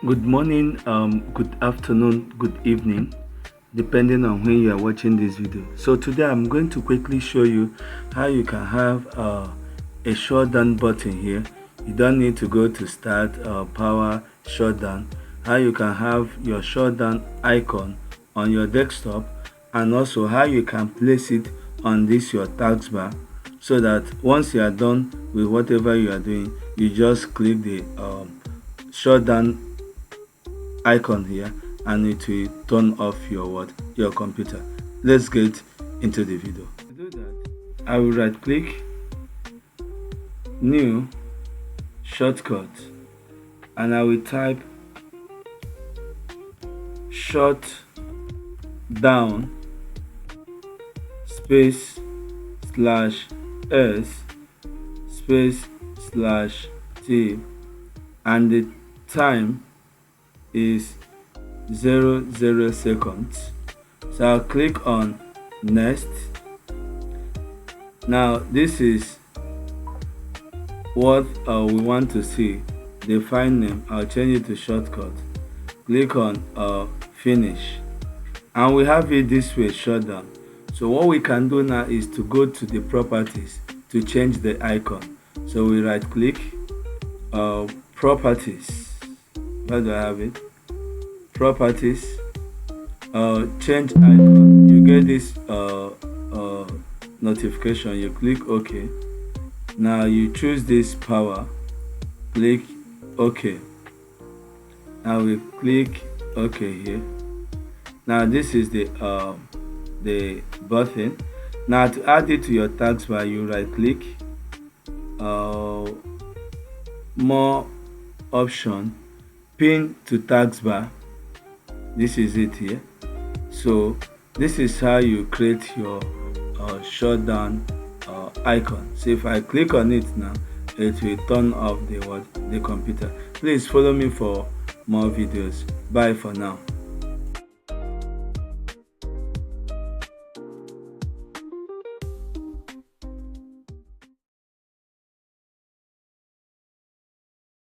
Good morning, good afternoon, good evening, depending on when you are watching this video. So today I'm going to quickly show you how you can have a shutdown button here. You don't need to go to start power shutdown. How you can have your shutdown icon on your desktop, and also how you can place it on this your taskbar, so that once you are done with whatever you are doing, you just click the shutdown icon here and it will turn off your computer. Let's get into the video. To do that, I will right click, new, shortcut, and I will type shut down space slash s space slash t, and the time is 00 seconds. So I'll click on next. Now this is what we want to see, the file name. I'll change it to shortcut. Click on finish, and we have it this way, shutdown. So what we can do now is to go to the properties to change the icon. So we right click, properties. Where do I have it? Properties, change icon. You get this notification. You click OK. Now you choose this power. Click OK. Now we click OK here. Now this is the button. Now to add it to your taskbar, you right click, more option, pin to taskbar. This is it here. So this is how you create your shutdown icon. So if I click on it now, it will turn off the computer. Please follow me for more videos. Bye for now.